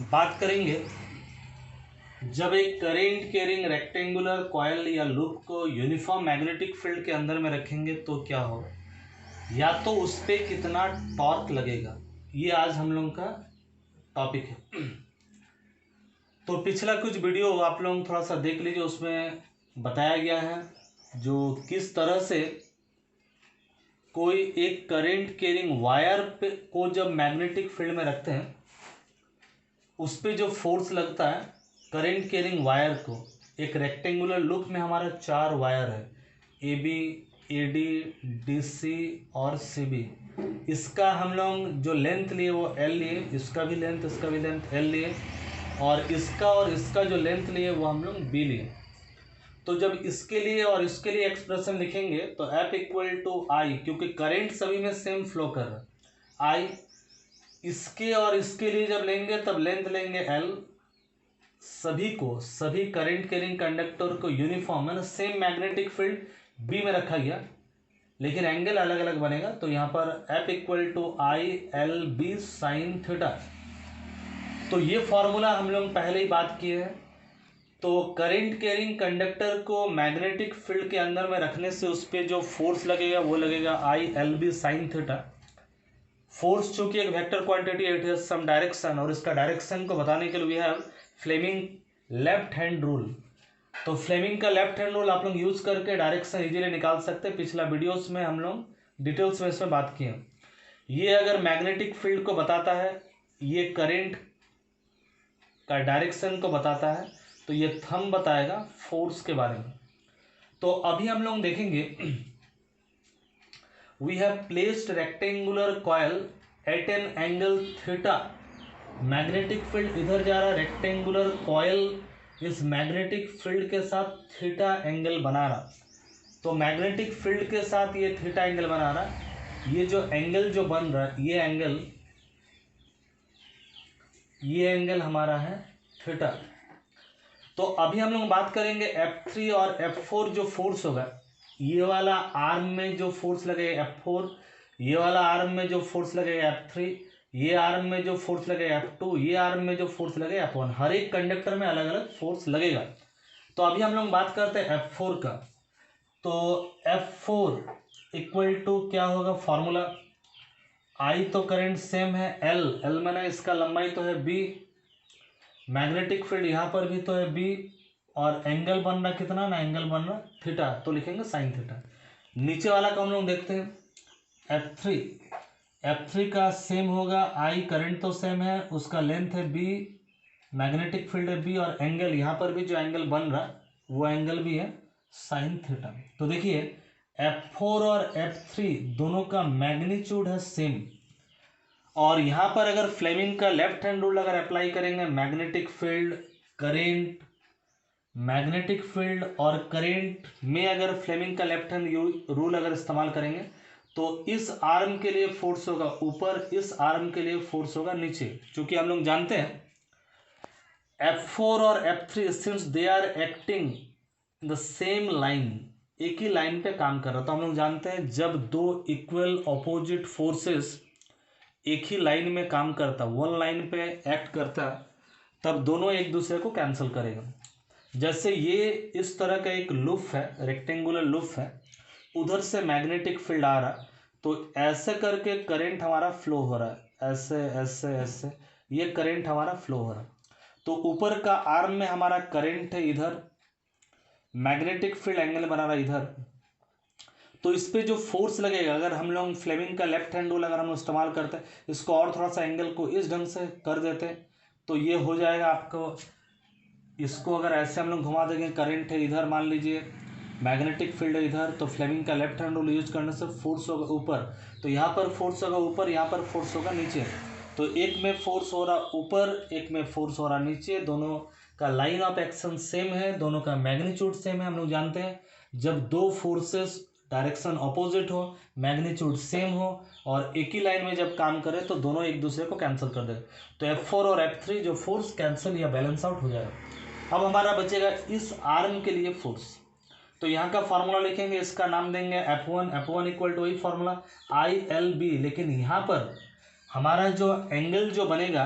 बात करेंगे जब एक करेंट कैरिंग रेक्टेंगुलर कॉइल या लूप को यूनिफॉर्म मैग्नेटिक फील्ड के अंदर में रखेंगे तो क्या होगा, या तो उस पर कितना टॉर्क लगेगा। ये आज हम लोगों का टॉपिक है। तो पिछला कुछ वीडियो आप लोग थोड़ा सा देख लीजिए, उसमें बताया गया है जो किस तरह से कोई एक करंट कैरिंग वायर पे को जब मैग्नेटिक फील्ड में रखते हैं उस पे जो फोर्स लगता है करंट कैरिंग वायर को। एक रेक्टेंगुलर लूप में हमारा 4 वायर है, A B, A D, D C और सी बी। इसका हम लोग जो लेंथ लिए वो एल लिए, इसका भी लेंथ, इसका भी लेंथ एल लिए, और इसका जो लेंथ लिए वो हम लोग बी लिए। तो जब इसके लिए और इसके लिए एक्सप्रेशन लिखेंगे तो F इक्वल टू आई, क्योंकि करंट सभी में सेम फ्लो कर रहा है, आई। इसके और इसके लिए जब लेंगे तब लेंथ लेंगे एल। सभी करंट कैरिंग कंडक्टर को यूनिफॉर्म है ना सेम मैग्नेटिक फील्ड बी में रखा गया, लेकिन एंगल अलग अलग बनेगा। तो यहाँ पर F equal to I L B sine theta. तो ये फॉर्मूला हम लोग पहले ही बात किए हैं। तो करंट कैरिंग कंडक्टर को मैग्नेटिक फील्ड के अंदर में रखने से उस पर जो फोर्स लगेगा वो लगेगा I L B sine theta. Force चूंकि एक वेक्टर क्वांटिटी है, इट हैज सम डायरेक्शन, और इसका डायरेक्शन को बताने के लिए we have Fleming left hand rule. तो फ्लेमिंग का लेफ्ट हैंड रूल आप लोग यूज करके डायरेक्शन इजीली निकाल सकते हैं। पिछला वीडियोस में हम लोग डिटेल्स में इसमें बात किए। ये अगर मैग्नेटिक फील्ड को बताता है, ये करंट का डायरेक्शन को बताता है, तो ये थंब बताएगा फोर्स के बारे में। तो अभी हम लोग देखेंगे, we have placed rectangular coil at an angle theta. Magnetic field इधर जा रहा है, रेक्टेंगुलर कॉइल इस मैग्नेटिक फील्ड के साथ थीटा एंगल बना रहा। तो मैग्नेटिक फील्ड के साथ ये थीटा एंगल बना रहा। ये जो एंगल जो बन रहा है, ये एंगल हमारा है थीटा। तो अभी हम लोग बात करेंगे F3 और F4 जो फोर्स होगा। ये वाला आर्म में जो फोर्स लगेगा F4, ये वाला आर्म में जो फोर्स लगेगा F3, ये आर्म में जो फोर्स लगेगा F2, ये आर्म में जो फोर्स लगेगा F1। हर एक कंडक्टर में अलग अलग फोर्स लगेगा। तो अभी हम लोग बात करते हैं F4 का। तो F4 इक्वल टू क्या होगा फॉर्मूला, आई तो करंट सेम है, एल मैंने इसका लंबाई तो है बी, मैग्नेटिक फील्ड यहाँ पर भी तो है बी, और एंगल बन रहा कितना ना, एंगल बन रहा थीटा, तो लिखेंगे साइन थीटा। नीचे वाला का हम लोग देखते हैं F3 का सेम होगा, आई करंट तो सेम है, उसका लेंथ है बी, मैग्नेटिक फील्ड है बी, और एंगल यहाँ पर भी जो एंगल बन रहा वो एंगल भी है साइन थीटा। तो देखिए F4 और F3 दोनों का मैग्नीट्यूड है सेम, और यहाँ पर अगर फ्लेमिंग का लेफ्ट हैंड रूल अगर अप्लाई करेंगे, मैग्नेटिक फील्ड और करेंट में अगर फ्लेमिंग का लेफ्ट हैंड रूल अगर इस्तेमाल करेंगे तो इस आर्म के लिए फोर्स होगा ऊपर, इस आर्म के लिए फोर्स होगा नीचे। क्योंकि हम लोग जानते हैं F4 और F3 since they are acting in the same line, एक ही लाइन पे काम कर रहा, तो हम लोग जानते हैं जब दो इक्वल ऑपोजिट फोर्सेस एक ही लाइन में काम करता, वन लाइन पे एक्ट करता, तब दोनों एक दूसरे को कैंसिल करेगा। जैसे ये इस तरह का एक लूप है, रेक्टेंगुलर लूप है, उधर से मैग्नेटिक फील्ड आ रहा, तो ऐसे करके करंट हमारा फ्लो हो रहा है, ऐसे ऐसे ऐसे ये करंट हमारा फ्लो हो रहा है। तो ऊपर का आर्म में हमारा करंट है इधर, मैग्नेटिक फील्ड एंगल बना रहा इधर। तो इस पे जो फोर्स लगेगा, अगर हम लोग फ्लेमिंग का लेफ्ट हैंड रूल अगर हम इस्तेमाल करते हैं, इसको और थोड़ा सा एंगल को इस ढंग से कर देते हैं, तो ये हो जाएगा आपको, इसको अगर ऐसे हम लोग घुमा देंगे, करंट है इधर मान लीजिए, मैग्नेटिक फील्ड है इधर, तो फ्लेमिंग का लेफ्ट हैंड रूल यूज करने से फोर्स होगा ऊपर, तो यहाँ पर फोर्स होगा ऊपर, यहाँ पर फोर्स होगा नीचे। तो एक में फोर्स हो रहा ऊपर, एक में फोर्स हो रहा नीचे, दोनों का लाइन ऑफ एक्शन सेम है, दोनों का मैग्नीट्यूड सेम है। हम लोग जानते हैं जब दो फोर्सेस डायरेक्शन अपोजिट हो, मैग्नीट्यूड सेम हो, और एक ही लाइन में जब काम करें तो दोनों एक दूसरे को कैंसिल कर देगा। तो F4 और F3 जो फोर्स कैंसिल या बैलेंस आउट हो जाएगा। अब हमारा बचेगा इस आर्म के लिए फोर्स। तो यहाँ का फॉर्मूला लिखेंगे, इसका नाम देंगे F1 इक्वल टू वही फॉर्मूला आई एल बी। लेकिन यहाँ पर हमारा जो एंगल जो बनेगा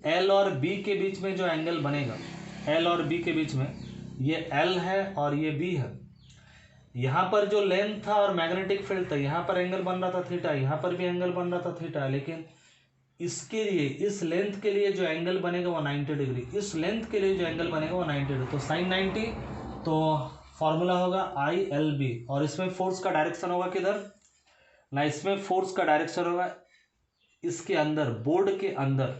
एल और बी के बीच में जो एंगल बनेगा, एल और बी के बीच में, ये एल है और ये बी है। यहाँ पर जो लेंथ था और मैग्नेटिक फील्ड था, यहाँ पर एंगल बन रहा था थीटा, यहाँ पर भी एंगल बन रहा था थीटा, लेकिन इसके लिए, इस लेंथ के लिए जो एंगल बनेगा वो 90 डिग्री, इस लेंथ के लिए जो एंगल बनेगा वो 90 डिग्री, तो साइन 90, तो फॉर्मूला होगा आई एल बी। और इसमें फोर्स का डायरेक्शन होगा किधर ना, इसमें फोर्स का डायरेक्शन होगा इसके अंदर, बोर्ड के अंदर।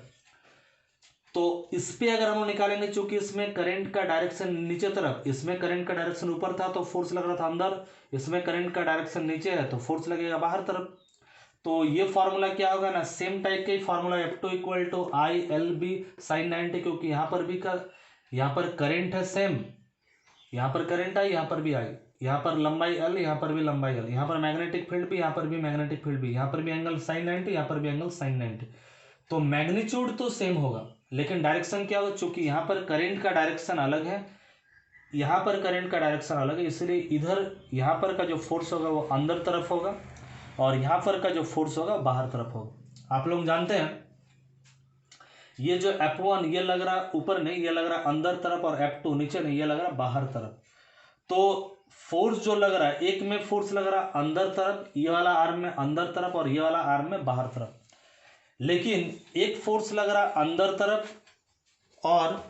तो इस पे अगर हम निकालेंगे, चूंकि इसमें करंट का डायरेक्शन नीचे तरफ, इसमें करंट का डायरेक्शन ऊपर था तो फोर्स लग रहा था अंदर, इसमें करंट का डायरेक्शन नीचे है तो फोर्स लगेगा बाहर तरफ। तो ये फार्मूला क्या होगा ना, सेम टाइप का ही formula, F2 equal to I L B sine 90, क्योंकि यहाँ पर भी यहाँ पर करंट है सेम, यहाँ पर करंट आई, यहाँ पर भी आई, यहाँ पर लंबाई एल, यहाँ पर भी लंबाई एल, यहाँ पर मैग्नेटिक फील्ड भी, यहाँ पर भी मैग्नेटिक फील्ड भी, यहाँ पर भी एंगल साइन 90, यहाँ पर भी एंगल साइन 90। तो मैग्नीट्यूड तो सेम होगा, लेकिन डायरेक्शन क्या होगा, चूंकि यहाँ पर करंट का डायरेक्शन अलग है, यहाँ पर करंट का डायरेक्शन अलग है, इसलिए इधर यहाँ पर का जो फोर्स होगा वो अंदर तरफ होगा और यहाँ पर का जो फोर्स होगा बाहर तरफ होगा। आप लोग जानते हैं ये जो F1 ये लग रहा ऊपर नहीं, ये लग रहा अंदर तरफ, और F2 नीचे नहीं, ये लग रहा बाहर तरफ। तो फोर्स जो लग रहा है, एक में फोर्स लग रहा अंदर तरफ, ये वाला आर्म में अंदर तरफ और ये वाला आर्म में बाहर तरफ, लेकिन एक फोर्स लग रहा अंदर तरफ और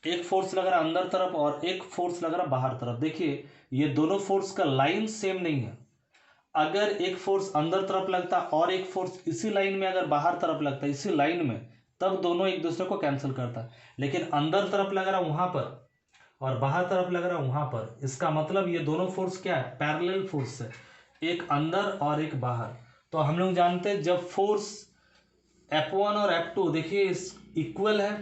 एक फोर्स लग रहा अंदर तरफ और एक फोर्स लग रहा बाहर तरफ। देखिए ये दोनों फोर्स का लाइन सेम नहीं है, अगर एक फोर्स अंदर तरफ लगता और एक फोर्स इसी लाइन में अगर बाहर तरफ लगता, इसी लाइन में, तब दोनों एक दूसरे को कैंसिल करता, लेकिन अंदर तरफ लग रहा वहां पर और बाहर तरफ लग रहा वहां पर, इसका मतलब ये दोनों फोर्स क्या है, पैरेलल फोर्स है, एक अंदर और एक बाहर। तो हम लोग जानते हैं जब फोर्स F1 और F2 देखिए इस इक्वल है,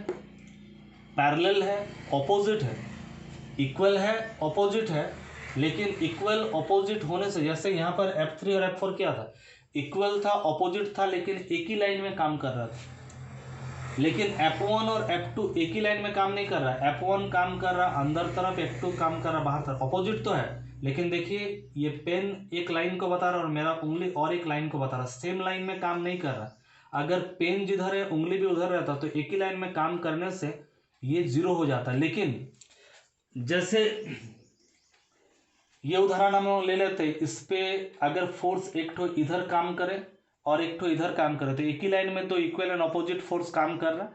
पैरेलल है, ऑपोजिट है, इक्वल है, ऑपोजिट है, लेकिन इक्वल ऑपोजिट होने से, जैसे यहाँ पर F3 और F4 क्या था, इक्वल था, ऑपोजिट था, लेकिन एक ही लाइन में काम कर रहा था। लेकिन F1 और F2 एक ही लाइन में काम नहीं कर रहा, F1 काम कर रहा अंदर तरफ, F2 काम कर रहा बाहर तरफ, ऑपोजिट तो है, लेकिन देखिए ये पेन एक लाइन को बता रहा और मेरा उंगली और एक लाइन को बता रहा, सेम लाइन में काम नहीं कर रहा। अगर पेन जिधर है उंगली भी उधर रहता तो एक ही लाइन में काम करने से ये जीरो हो जाता। लेकिन जैसे ये उदाहरण हम लोग ले लेते, इस पे अगर फोर्स एक ठो इधर काम करे और एक ठो इधर काम करे तो एक ही लाइन में तो इक्वल एंड ऑपोजिट फोर्स काम कर रहा,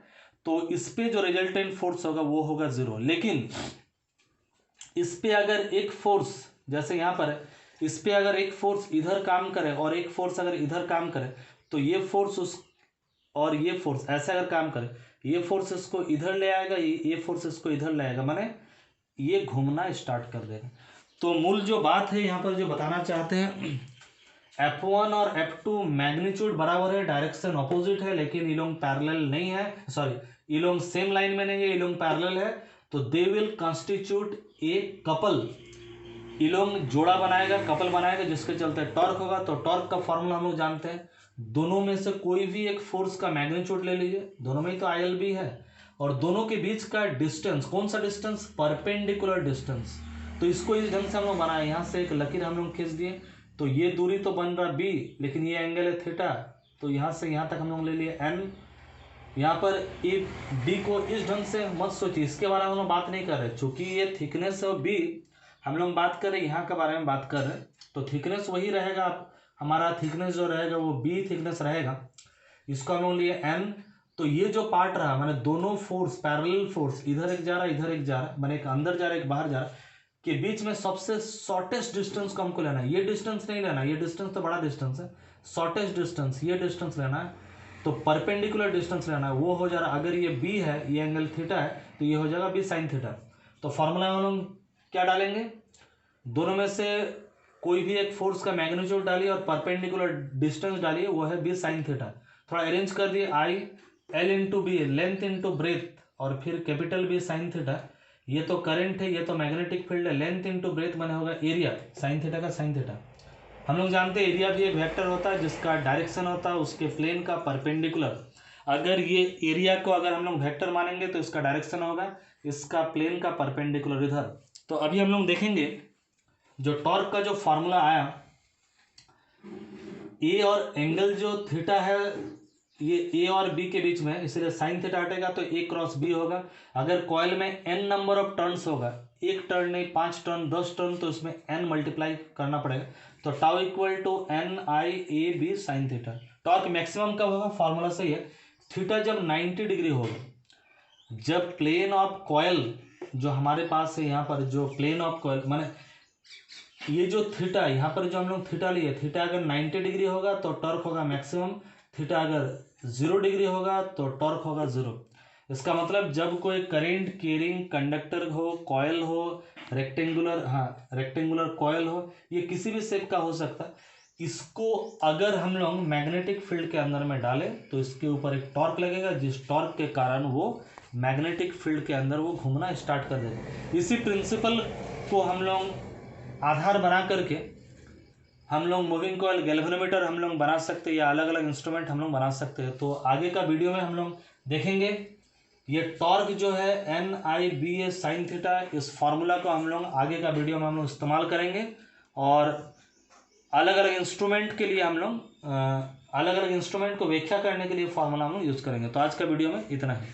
तो इस पे जो रिजल्टेंट फोर्स होगा वो होगा जीरो। लेकिन इस पे अगर एक फोर्स, जैसे यहाँ पर है, इस पे अगर एक फोर्स इधर काम करे और एक फोर्स अगर इधर काम करे, तो ये फोर्स उस और ये फोर्स ऐसे अगर काम करे, ये फोर्स इसको इधर ले आएगा, ये फोर्स इसको इधर ले आएगा, माने ये घूमना स्टार्ट कर देगा। तो मूल जो बात है यहाँ पर जो बताना चाहते हैं, F1 और F2 मैग्नीट्यूड बराबर है, डायरेक्शन ऑपोजिट है, लेकिन ये लोग पैरेलल नहीं है, सॉरी ये लोग सेम लाइन में नहीं है, ये लोग पैरेलल है, तो they will constitute a couple, ये लोग जोड़ा बनाएगा, कपल बनाएगा, जिसके चलते टॉर्क होगा। तो टॉर्क का फॉर्मूला हम लोग जानते हैं, दोनों में से कोई भी एक फोर्स का मैग्नीट्यूड ले लीजिए, दोनों में ही तो ILB है, और दोनों के बीच का डिस्टेंस, कौन सा डिस्टेंस, परपेंडिकुलर डिस्टेंस। तो इसको इस ढंग से हम लोग बनाए, यहाँ से एक लकीर हम लोग खींच दिए, तो ये दूरी तो बन रहा B, लेकिन ये एंगल है थीटा, तो यहाँ से यहाँ तक हम लोग ले लिए N। यहाँ पर D को इस ढंग से मत सोचिए, इसके बारे में हम लोग बात नहीं कर रहे, चूंकि ये थिकनेस और B हम लोग बात कर रहे हैं, यहाँ के बारे में बात कर रहे हैं, तो थिकनेस वही रहेगा, हमारा थिकनेस जो रहेगा वो B थिकनेस रहेगा, इसको हम लोग लिए N। तो ये जो पार्ट रहा, मैंने दोनों फोर्स, पैरेलल फोर्स, इधर एक जा रहा इधर एक जा रहा, मैंने एक अंदर जा रहा एक बाहर जा रहा, के बीच में सबसे शॉर्टेस्ट डिस्टेंस को हमको लेना है, ये डिस्टेंस नहीं लेना, ये डिस्टेंस तो बड़ा डिस्टेंस है, शॉर्टेस्ट डिस्टेंस ये डिस्टेंस लेना है, तो परपेंडिकुलर डिस्टेंस लेना है, वो हो जा रहा, अगर ये B है, ये एंगल थीटा है, तो ये हो जाएगा B sin थीटा। तो फॉर्मूला में हम क्या डालेंगे, दोनों में से कोई भी एक फोर्स का मैग्नीट्यूड डालिए और परपेंडिकुलर डिस्टेंस डालिए, वो है B sin थीटा। थोड़ा अरेंज कर दिए, I L इंटू बी, लेंथ इंटू ब्रेथ, और फिर कैपिटल B sin थीटा, ये तो करंट है, ये तो मैग्नेटिक फील्ड है, लेंथ इंटू ब्रेथ बने होगा एरिया, साइन थीटा का साइन थीटा। हम लोग जानते हैं एरिया भी एक वेक्टर होता है जिसका डायरेक्शन होता है उसके प्लेन का परपेंडिकुलर। अगर ये एरिया को अगर हम लोग वेक्टर मानेंगे तो इसका डायरेक्शन होगा इसका प्लेन का परपेंडिकुलर इधर। तो अभी हम लोग देखेंगे जो टॉर्क का जो फॉर्मूला आया, ए और एंगल जो थीटा है ये ए और बी के बीच में है, इसलिए साइन थीटा हटेगा तो ए क्रॉस बी होगा। अगर कॉइल में एन नंबर ऑफ टर्न्स होगा, एक टर्न नहीं 5 टर्न 10 टर्न, तो इसमें एन मल्टीप्लाई करना पड़ेगा। तो tau equal to N I A B sine theta. Torque maximum कब होगा, फॉर्मूला सही है, थीटा जब 90 डिग्री होगा, जब प्लेन ऑफ कॉइल जो हमारे पास है यहाँ पर, जो प्लेन ऑफ कॉइल माने ये जो थीटा यहाँ पर जो हम लोग थीटा लिए, थीटा अगर 90 डिग्री होगा तो टॉर्क होगा मैक्सिमम, थीटा अगर 0 डिग्री होगा तो टॉर्क होगा 0। इसका मतलब जब कोई करंट कैरिंग कंडक्टर हो, कॉइल हो, रेक्टेंगुलर कॉइल हो, ये किसी भी शेप का हो सकता है, इसको अगर हम लोग मैग्नेटिक फील्ड के अंदर में डालें तो इसके ऊपर एक टॉर्क लगेगा, जिस टॉर्क के कारण वो मैग्नेटिक फील्ड के अंदर वो घूमना स्टार्ट कर देगा। इसी प्रिंसिपल को हम लोग आधार बना करके हम लोग मूविंग कॉइल, गैल्वेनोमीटर हम लोग बना सकते हैं, या अलग अलग इंस्ट्रूमेंट हम लोग बना सकते हैं। तो आगे का वीडियो में हम लोग देखेंगे ये टॉर्क जो है एन आई बी ए साइन थीटा, इस फार्मूला को हम लोग आगे का वीडियो में हम लोग इस्तेमाल करेंगे, और अलग अलग इंस्ट्रूमेंट के लिए हम लोग अलग अलग इंस्ट्रूमेंट को व्याख्या करने के लिए फार्मूला हम लोग यूज़ करेंगे। तो आज का वीडियो में इतना ही।